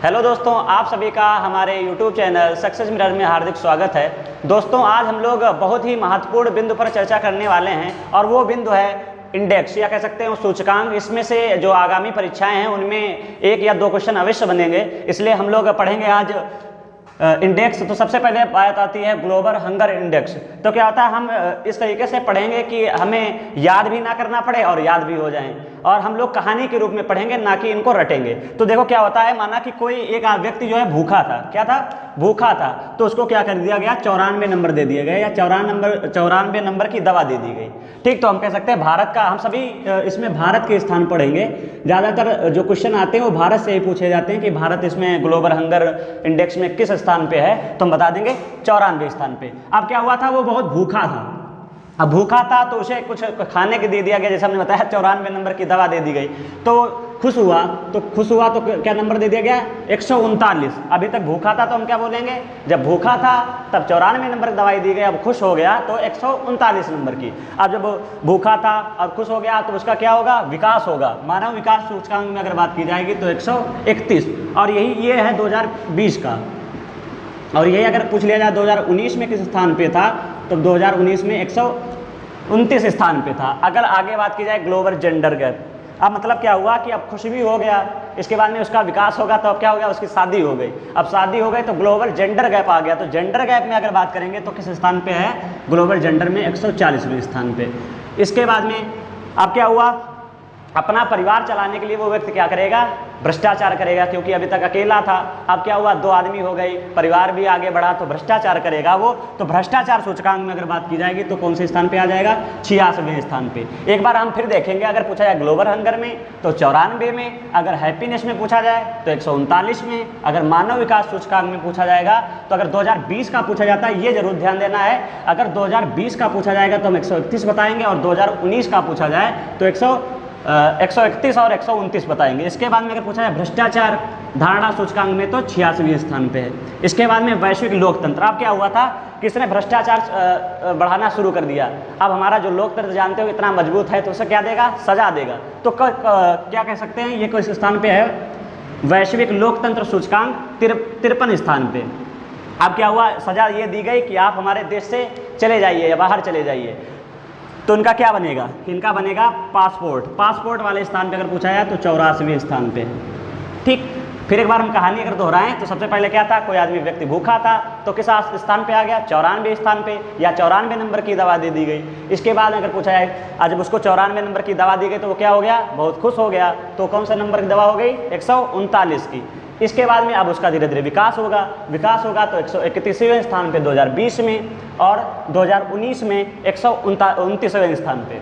Hello दोस्तों, आप सभी का हमारे YouTube चैनल सक्सेस मिरर में हार्दिक स्वागत है। दोस्तों, आज हम लोग बहुत ही महत्वपूर्ण बिंदु पर चर्चा करने वाले हैं और वो बिंदु है इंडेक्स या कह सकते हैं सूचकांक। इसमें से जो आगामी परीक्षाएं हैं उनमें एक या दो क्वेश्चन अवश्य बनेंगे, इसलिए हम लोग पढ़ेंगे आज इंडेक्स। तो सबसे पहले बात आती है ग्लोबल हंगर इंडेक्स। तो क्या होता है, हम इस तरीके से पढ़ेंगे कि हमें याद भी ना करना पड़े और याद भी हो जाएं, और हम लोग कहानी के रूप में पढ़ेंगे, ना कि इनको रटेंगे। तो देखो क्या होता है, माना कि कोई एक व्यक्ति जो है भूखा था, क्या था, भूखा था, तो उसको क्या कर दिया गया, 94 नंबर दे दिए गए या 94 नंबर की दवा दे दी गई। ठीक, तो हम कह सकते हैं भारत का, हम सभी इसमें भारत के स्थान पढ़ेंगे। ज़्यादातर जो क्वेश्चन आते हैं वो भारत से ही पूछे जाते हैं कि भारत इसमें ग्लोबल हंगर इंडेक्स में किस स्थान पे है, तो हम बता देंगे 94 स्थान पे। अब क्या हुआ था, वो बहुत भूखा था। अब भूखा था तो उसे कुछ खाने के दे दिया गया, जैसे हमने बताया 94 नंबर की दवा दे दी गई, तो खुश हुआ तो क्या नंबर दे दिया गया, 139। अभी तक भूखा था तो हम क्या बोलेंगे, जब भूखा था तब 94 नंबर की दवाई दी गई, अब खुश हो गया तो 139 नंबर की। अब जब भूखा था और खुश हो गया तो उसका क्या होगा, विकास होगा। मानव विकास सूचकांक में अगर बात की जाएगी तो 131, और ये है 2020 का। और यही अगर पूछ लिया जाए 2019 में किस स्थान पे था, तो 2019 में 129 स्थान पे था। अगर आगे बात की जाए ग्लोबल जेंडर गैप, अब मतलब क्या हुआ कि अब खुश भी हो गया, इसके बाद में उसका विकास होगा, तो अब क्या हो गया, उसकी शादी हो गई। अब शादी हो गई तो ग्लोबल जेंडर गैप आ गया। तो जेंडर गैप में अगर बात करेंगे तो किस स्थान पे है, ग्लोबल जेंडर में 140वें स्थान पे। इसके बाद में अब क्या हुआ, अपना परिवार चलाने के लिए वो व्यक्ति क्या करेगा, भ्रष्टाचार करेगा, क्योंकि अभी तक अकेला था। अब क्या हुआ, 2 आदमी हो गई, परिवार भी आगे बढ़ा, तो भ्रष्टाचार करेगा वो। तो भ्रष्टाचार सूचकांक में अगर बात की जाएगी तो कौन से स्थान पे आ जाएगा, 86वें स्थान पे। एक बार हम फिर देखेंगे, अगर पूछा जाए ग्लोबल हंगर में तो 94 में, अगर हैप्पीनेस में पूछा जाए तो 139 में, अगर मानव विकास सूचकांक में पूछा जाएगा तो अगर 2020 का पूछा जाता है, ये जरूर ध्यान देना है, अगर 2020 का पूछा जाएगा तो हम 131 बताएंगे, और 2019 का पूछा जाए तो 131 और 129 बताएंगे। इसके बाद में अगर पूछा जाए भ्रष्टाचार धारणा सूचकांक में तो 86वें स्थान पे है। इसके बाद में वैश्विक लोकतंत्र। अब क्या हुआ था, किसने भ्रष्टाचार बढ़ाना शुरू कर दिया। अब हमारा जो लोकतंत्र जानते हो इतना मजबूत है, तो उसे क्या देगा, सजा देगा। तो क्या कह सकते हैं, ये किस स्थान पे है, वैश्विक लोकतंत्र सूचकांक 53 स्थान पे। अब क्या हुआ, सजा ये दी गई कि आप हमारे देश से चले जाइए या बाहर चले जाइए, तो इनका क्या बनेगा, इनका बनेगा पासपोर्ट वाले स्थान पे अगर पूछा जाए तो 84वें स्थान पे है। ठीक, फिर एक बार हम कहानी अगर दोहराएं तो सबसे पहले क्या था, कोई आदमी व्यक्ति भूखा था तो किस स्थान पे आ गया, 94 स्थान पे, या 94 नंबर की दवा दे दी गई। इसके बाद अगर पूछा जाए, आज जब उसको 94 नंबर की दवा दी गई तो वो क्या हो गया, बहुत खुश हो गया, तो कौन सा नंबर की दवा हो गई, 139 की। इसके बाद में अब उसका धीरे धीरे विकास होगा तो 131वें स्थान पे 2020 में, और 2019 में 129वें स्थान पे।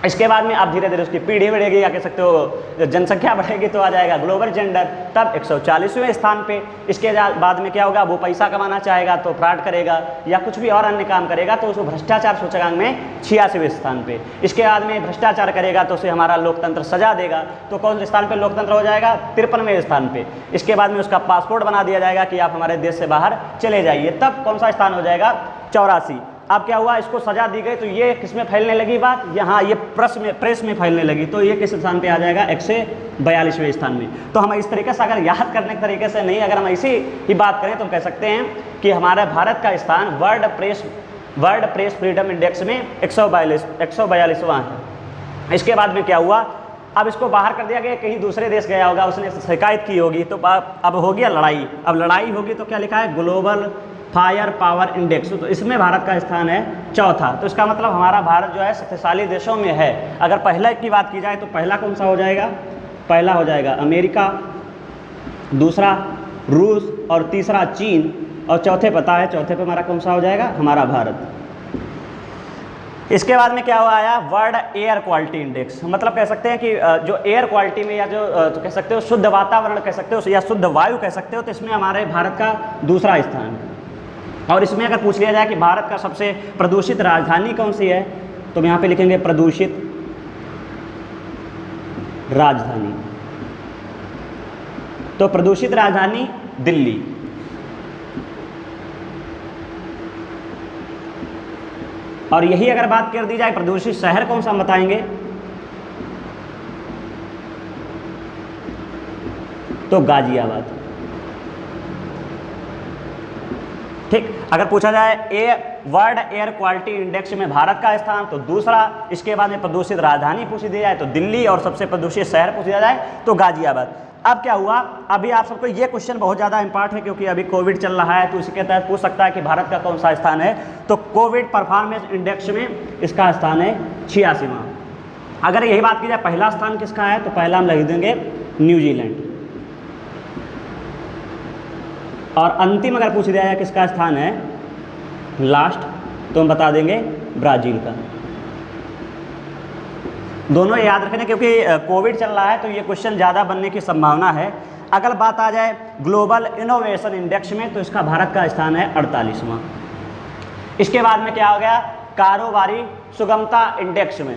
इसके बाद में अब धीरे धीरे उसकी पीढ़ी बढ़ेगी, या कह सकते हो जनसंख्या बढ़ेगी, तो आ जाएगा ग्लोबल जेंडर, तब 140वें स्थान पे। इसके बाद में क्या होगा, वो पैसा कमाना चाहेगा तो फ्रॉड करेगा या कुछ भी और अन्य काम करेगा, तो उसको भ्रष्टाचार सूचकांक में 86वें स्थान पे। इसके बाद में भ्रष्टाचार करेगा तो उसे हमारा लोकतंत्र सजा देगा, तो कौन से स्थान पर लोकतंत्र हो जाएगा, 53वें स्थान पे। इसके बाद में उसका पासपोर्ट बना दिया जाएगा कि आप हमारे देश से बाहर चले जाइए, तब कौन सा स्थान हो जाएगा, 84। अब क्या हुआ, इसको सजा दी गई तो ये किसमें फैलने लगी बात, यहाँ ये प्रेस में फैलने लगी, तो ये किस स्थान पे आ जाएगा, 142वें स्थान में। तो हम इस तरीके से अगर याद करने के तरीके से नहीं, अगर हम ऐसी ही बात करें तो हम कह सकते हैं कि हमारे भारत का स्थान वर्ल्ड प्रेस फ्रीडम इंडेक्स में 142वां है। इसके बाद में क्या हुआ, अब इसको बाहर कर दिया गया, कहीं दूसरे देश गया होगा, उसने शिकायत की होगी, तो अब हो गया लड़ाई। अब लड़ाई होगी तो क्या लिखा है, ग्लोबल फायर पावर इंडेक्स, तो इसमें भारत का स्थान है 4था। तो इसका मतलब हमारा भारत जो है शक्तिशाली देशों में है। अगर पहला की बात की जाए तो पहला कौन सा हो जाएगा, पहला हो जाएगा अमेरिका, दूसरा रूस, और तीसरा चीन, और चौथे पता है, चौथे पे हमारा कौन सा हो जाएगा, हमारा भारत। इसके बाद में क्या हुआ आया, वर्ल्ड एयर क्वालिटी इंडेक्स। मतलब कह सकते हैं कि जो एयर क्वालिटी में, या जो तो कह सकते हो शुद्ध वातावरण कह सकते हो, या शुद्ध वायु कह सकते हो, तो इसमें हमारे भारत का दूसरा स्थान है। और इसमें अगर पूछ लिया जाए कि भारत का सबसे प्रदूषित राजधानी कौन सी है, तो हम यहाँ पे लिखेंगे प्रदूषित राजधानी। तो प्रदूषित राजधानी दिल्ली। और यही अगर बात कर दी जाए प्रदूषित शहर कौन सा बताएंगे, तो गाजियाबाद। ठीक। अगर पूछा जाए वर्ल्ड एयर क्वालिटी इंडेक्स में भारत का स्थान तो दूसरा, इसके बाद में प्रदूषित राजधानी पूछ दी जाए तो दिल्ली, और सबसे प्रदूषित शहर पूछ दिया जाए तो गाजियाबाद। अब क्या हुआ, अभी आप सबको ये क्वेश्चन बहुत ज़्यादा इंपॉर्टेंट है क्योंकि अभी कोविड चल रहा है, तो इसके तहत पूछ सकता है कि भारत का कौन सा स्थान है। तो कोविड परफॉर्मेंस इंडेक्स में इसका स्थान है 86वां। अगर यही बात की जाए पहला स्थान किसका है, तो पहला हम लिख देंगे न्यूजीलैंड, और अंतिम अगर पूछ दिया जाए किसका स्थान है लास्ट, तो हम बता देंगे ब्राज़ील का। दोनों याद रखने क्योंकि कोविड चल रहा है तो ये क्वेश्चन ज़्यादा बनने की संभावना है। अगर बात आ जाए ग्लोबल इनोवेशन इंडेक्स में तो इसका भारत का स्थान है 48वां। इसके बाद में क्या हो गया, कारोबारी सुगमता इंडेक्स में,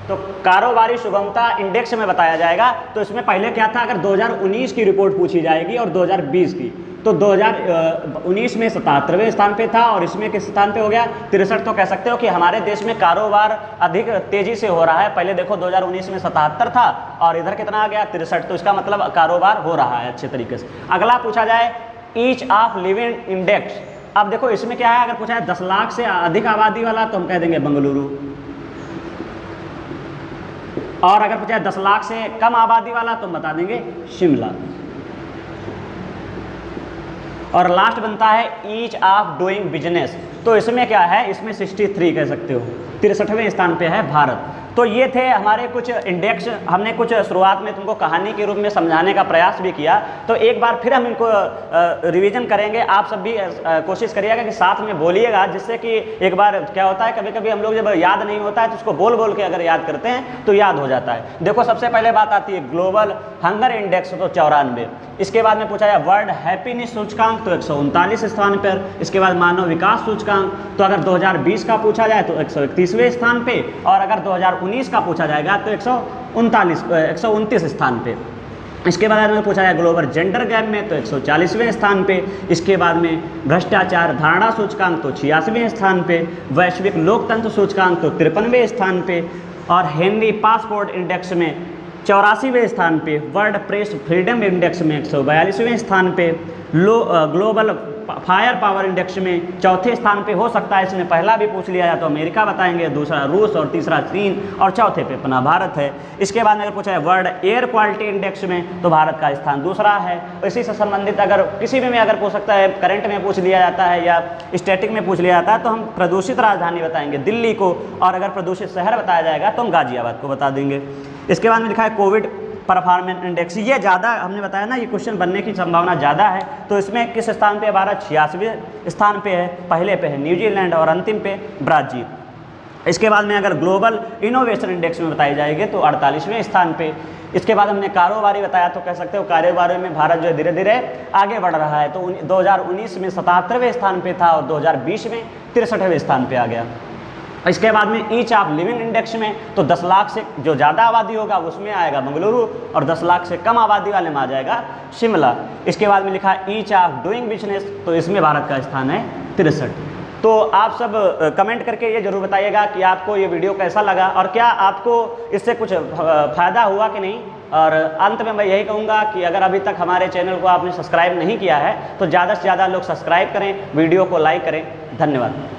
तो कारोबारी सुगमता इंडेक्स में बताया जाएगा। तो इसमें पहले क्या था, अगर 2019 की रिपोर्ट पूछी जाएगी और 2020 की, तो 2019 में 77वें स्थान पे था और इसमें किस स्थान पे हो गया 63। तो कह सकते हो कि हमारे देश में कारोबार अधिक तेज़ी से हो रहा है। पहले देखो 2019 में 77 था और इधर कितना आ गया 63, तो इसका मतलब कारोबार हो रहा है अच्छे तरीके से। अगला पूछा जाए ईज ऑफ लिविंग इंडेक्स। अब देखो इसमें क्या है, अगर पूछा है 10 लाख से अधिक आबादी वाला तो हम कह देंगे बेंगलुरु, और अगर पूछा है 10 लाख से कम आबादी वाला तो हम बता देंगे शिमला। और लास्ट बनता है ईज ऑफ डूइंग बिजनेस, तो इसमें क्या है, इसमें 63 कह सकते हो, 63वें स्थान पे है भारत। तो ये थे हमारे कुछ इंडेक्स, हमने कुछ शुरुआत में तुमको कहानी के रूप में समझाने का प्रयास भी किया, तो एक बार फिर हम इनको रिवीजन करेंगे। आप सब भी कोशिश करिएगा कि साथ में बोलिएगा, जिससे कि एक बार क्या होता है कभी कभी हम लोग जब याद नहीं होता है तो उसको बोल बोल के अगर याद करते हैं तो याद हो जाता है। देखो सबसे पहले बात आती है ग्लोबल हंगर इंडेक्स, तो 94। इसके बाद में पूछा जाए वर्ल्ड हैप्पीनेस सूचकांक तो 139 स्थान पर। इसके बाद मानव विकास सूचकांक, तो अगर 2020 का पूछा जाए तो 131वें स्थान पे, और अगर 2019 का पूछा जाएगा तो 129 स्थान पे। इसके बाद में पूछा जाए ग्लोबल जेंडर गैप में तो 140वें स्थान पे। इसके बाद में भ्रष्टाचार धारणा सूचकांक तो 86वें स्थान पे। वैश्विक लोकतंत्र सूचकांक तो 53वें स्थान पे, और हेनरी पासपोर्ट इंडेक्स में 84वें स्थान पे। वर्ल्ड प्रेस फ्रीडम इंडेक्स में 142वें स्थान पे। ग्लोबल फायर पावर इंडेक्स में 4थे स्थान पे। हो सकता है इसमें पहला भी पूछ लिया जाए तो अमेरिका बताएंगे, दूसरा रूस, और तीसरा चीन, और चौथे पे अपना भारत है। इसके बाद में अगर पूछा है वर्ल्ड एयर क्वालिटी इंडेक्स में तो भारत का स्थान दूसरा है। इसी से संबंधित अगर किसी में अगर पूछ सकता है, करंट में पूछ लिया जाता है या स्टैटिक में पूछ लिया जाता है तो हम प्रदूषित राजधानी बताएंगे दिल्ली को, और अगर प्रदूषित शहर बताया जाएगा तो हम गाजियाबाद को बता देंगे। इसके बाद में लिखा है कोविड परफॉर्मेंस इंडेक्स, ये ज़्यादा हमने बताया ना, ये क्वेश्चन बनने की संभावना ज़्यादा है। तो इसमें किस स्थान पे भारत 86वें स्थान पे है, पहले पे है न्यूजीलैंड और अंतिम पे ब्राज़ील। इसके बाद में अगर ग्लोबल इनोवेशन इंडेक्स में बताई जाएगी तो 48वें स्थान पे। इसके बाद हमने कारोबारी बताया, तो कह सकते हो कारोबारी में भारत जो है धीरे धीरे आगे बढ़ रहा है। तो 2019 में 77वें स्थान पे था और 2020 में 63वें स्थान पे आ गया। इसके बाद में ईच ऑफ लिविंग इंडेक्स में तो 10 लाख से जो ज़्यादा आबादी होगा उसमें आएगा बेंगलुरु, और 10 लाख से कम आबादी वाले में आ जाएगा शिमला। इसके बाद में लिखा है ईच ऑफ डूइंग बिजनेस, तो इसमें भारत का स्थान है 63। तो आप सब कमेंट करके ये जरूर बताइएगा कि आपको ये वीडियो कैसा लगा और क्या आपको इससे कुछ फ़ायदा हुआ कि नहीं। और अंत में मैं यही कहूँगा कि अगर अभी तक हमारे चैनल को आपने सब्सक्राइब नहीं किया है तो ज़्यादा से ज़्यादा लोग सब्सक्राइब करें, वीडियो को लाइक करें। धन्यवाद।